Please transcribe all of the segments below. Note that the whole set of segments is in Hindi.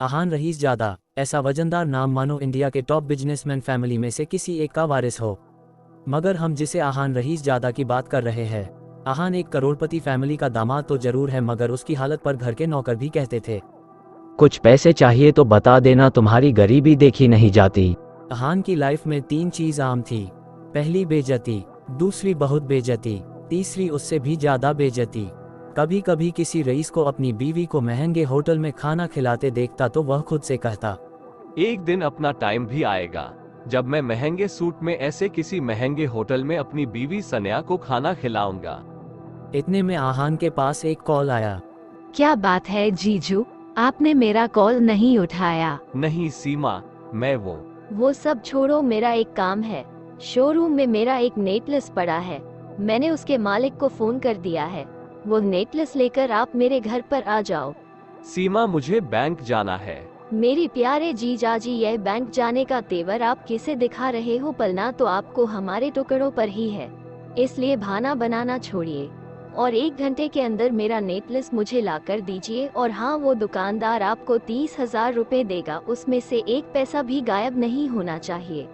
आहान रईसजादा, ऐसा वजनदार नाम मानो इंडिया के टॉप बिजनेसमैन फैमिली में से किसी एक का वारिस हो। मगर हम जिसे आहान रईसजादा की बात कर रहे हैं, आहान एक करोड़पति फैमिली का दामाद तो जरूर है, मगर उसकी हालत पर घर के नौकर भी कहते थे, कुछ पैसे चाहिए तो बता देना, तुम्हारी गरीबी देखी नहीं जाती। आहान की लाइफ में 3 चीज आम थी। पहली बेइज्जती, दूसरी बहुत बेइज्जती, तीसरी उससे भी ज्यादा बेइज्जती। कभी कभी किसी रईस को अपनी बीवी को महंगे होटल में खाना खिलाते देखता तो वह खुद से कहता, एक दिन अपना टाइम भी आएगा जब मैं महंगे सूट में ऐसे किसी महंगे होटल में अपनी बीवी सन्या को खाना खिलाऊंगा। इतने में आहान के पास एक कॉल आया। क्या बात है जीजू, आपने मेरा कॉल नहीं उठाया? नहीं सीमा, मैं वो सब छोड़ो, मेरा एक काम है। शोरूम में मेरा एक नेकलेस पड़ा है, मैंने उसके मालिक को फोन कर दिया है। वो नेकलेस लेकर आप मेरे घर पर आ जाओ। सीमा, मुझे बैंक जाना है। मेरे प्यारे जीजाजी, यह बैंक जाने का तेवर आप किसे दिखा रहे हो? पलना तो आपको हमारे टुकड़ों पर ही है, इसलिए बहाना बनाना छोड़िए और 1 घंटे के अंदर मेरा नेकलेस मुझे लाकर दीजिए। और हाँ, वो दुकानदार आपको 30,000 रुपए देगा, उसमें से 1 पैसा भी गायब नहीं होना चाहिए।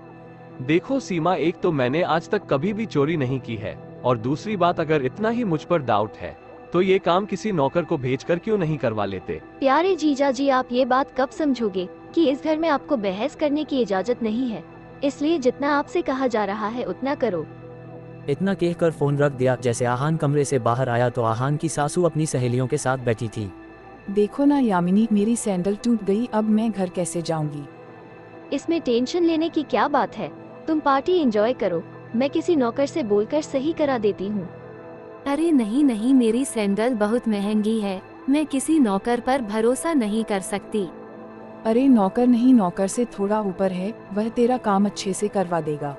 देखो सीमा, एक तो मैंने आज तक कभी भी चोरी नहीं की है, और दूसरी बात, अगर इतना ही मुझ पर डाउट है तो ये काम किसी नौकर को भेजकर क्यों नहीं करवा लेते? प्यारे जीजाजी, आप ये बात कब समझोगे कि इस घर में आपको बहस करने की इजाजत नहीं है, इसलिए जितना आपसे कहा जा रहा है उतना करो। इतना कहकर फोन रख दिया। जैसे आहान कमरे से बाहर आया तो आहान की सासू अपनी सहेलियों के साथ बैठी थी। देखो ना यामिनी, मेरी सैंडल टूट गई, अब मैं घर कैसे जाऊंगी? इसमें टेंशन लेने की क्या बात है, तुम पार्टी एंजॉय करो, मैं किसी नौकर से बोलकर सही करा देती हूँ। अरे नहीं नहीं, मेरी सैंडल बहुत महंगी है, मैं किसी नौकर पर भरोसा नहीं कर सकती। अरे नौकर नहीं, नौकर से थोड़ा ऊपर है, वह तेरा काम अच्छे से करवा देगा।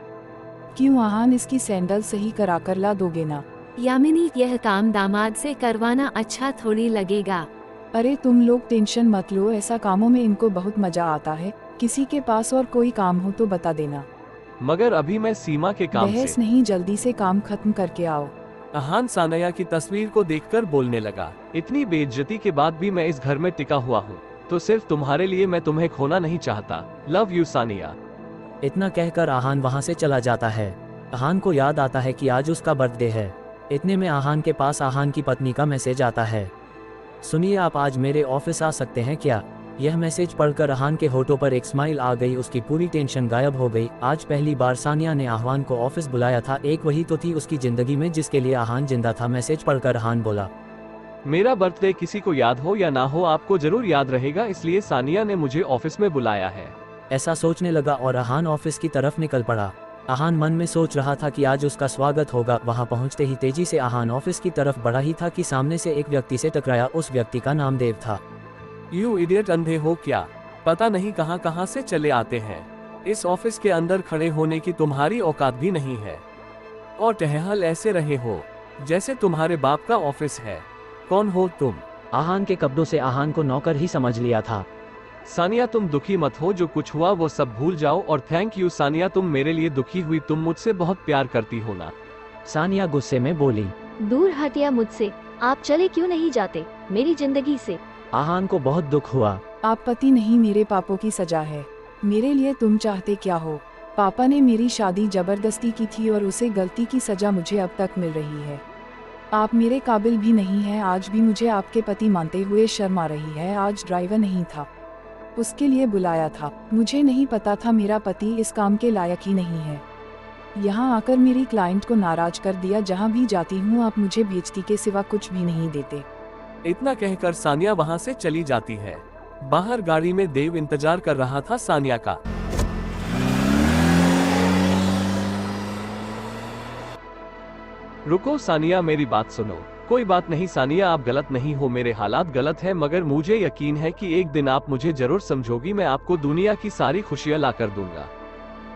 क्यों आहान, इसकी सैंडल सही करा कर ला दोगे ना? यामिनी, यह काम दामाद से करवाना अच्छा थोड़ी लगेगा। अरे तुम लोग टेंशन मत लो, ऐसा कामों में इनको बहुत मजा आता है। किसी के पास और कोई काम हो तो बता देना। मगर अभी मैं सीमा के काम बहस से नहीं, जल्दी से काम खत्म करके आओ। आहान सानया की तस्वीर को देखकर बोलने लगा, इतनी बेइज्जती के बाद भी मैं इस घर में टिका हुआ हूँ तो सिर्फ तुम्हारे लिए। मैं तुम्हें खोना नहीं चाहता। Love you Sania. इतना कहकर आहान वहां से चला जाता है। आहान को याद आता है कि आज उसका बर्थडे है। इतने में आहान के पास आहान की पत्नी का मैसेज आता है, सुनिए आप आज मेरे ऑफिस आ सकते हैं क्या? यह मैसेज पढ़कर आहान के होठों पर एक स्माइल आ गई, उसकी पूरी टेंशन गायब हो गई। आज पहली बार सानिया ने आहान को ऑफिस बुलाया था, एक वही तो थी उसकी जिंदगी में जिसके लिए आहान जिंदा था। मैसेज पढ़कर आहान बोला, मेरा बर्थडे किसी को याद हो या ना हो, आपको जरूर याद रहेगा, इसलिए सानिया ने मुझे ऑफिस में बुलाया है। ऐसा सोचने लगा और आहान ऑफिस की तरफ निकल पड़ा। आहान मन में सोच रहा था कि आज उसका स्वागत होगा। वहां पहुंचते ही तेजी से आहान ऑफिस की तरफ बढ़ा ही था कि सामने से एक व्यक्ति से टकराया। उस व्यक्ति का नाम देव था। यू इडियट, अंधे हो क्या? पता नहीं कहां कहां से चले आते हैं। इस ऑफिस के अंदर खड़े होने की तुम्हारी औकात भी नहीं है, और टहल ऐसे रहे हो जैसे तुम्हारे बाप का ऑफिस है। कौन हो तुम? आहान के कब्जों से आहान को नौकर ही समझ लिया था। सानिया, तुम दुखी मत हो, जो कुछ हुआ वो सब भूल जाओ। और थैंक यू सानिया, तुम मेरे लिए दुखी हुई, तुम मुझसे बहुत प्यार करती हो ना? सानिया गुस्से में बोली, दूर हटिया मुझसे, आप चले क्यों नहीं जाते मेरी जिंदगी से? आहान को बहुत दुख हुआ। आप पति नहीं, मेरे पापों की सजा है। मेरे लिए तुम चाहते क्या हो? पापा ने मेरी शादी जबरदस्ती की थी और उसे गलती की सजा मुझे अब तक मिल रही है। आप मेरे काबिल भी नहीं हैं। आज भी मुझे आपके पति मानते हुए शर्म आ रही है। आज ड्राइवर नहीं था, उसके लिए बुलाया था। मुझे नहीं पता था मेरा पति इस काम के लायक ही नहीं है। यहाँ आकर मेरी क्लाइंट को नाराज कर दिया। जहाँ भी जाती हूँ आप मुझे बेइज्जती के सिवा कुछ भी नहीं देते। इतना कहकर सानिया वहां से चली जाती है। बाहर गाड़ी में देव इंतजार कर रहा था सानिया का। रुको सानिया, मेरी बात सुनो। कोई बात नहीं सानिया, आप गलत नहीं हो, मेरे हालात गलत है, मगर मुझे यकीन है कि एक दिन आप मुझे जरूर समझोगी। मैं आपको दुनिया की सारी खुशियां ला कर दूंगा।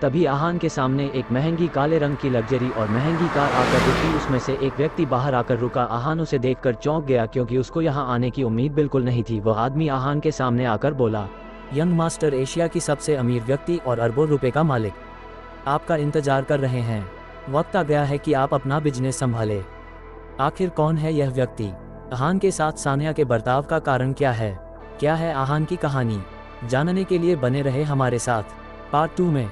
तभी आहान के सामने एक महंगी काले रंग की लग्जरी और महंगी कार आकर रुकी। उसमें से एक व्यक्ति बाहर आकर रुका। आहान उसे देखकर चौंक गया, क्योंकि उसको यहाँ आने की उम्मीद बिल्कुल नहीं थी। वह आदमी आहान के सामने आकर बोला, यंग मास्टर, एशिया की सबसे अमीर व्यक्ति और अरबों रुपए का मालिक आपका इंतजार कर रहे हैं। वक्त आ गया है कि आप अपना बिजनेस संभाले। आखिर कौन है यह व्यक्ति? आहान के साथ सानिया के बर्ताव का कारण क्या है? क्या है आहान की कहानी? जानने के लिए बने रहे हमारे साथ। पार्ट 2 में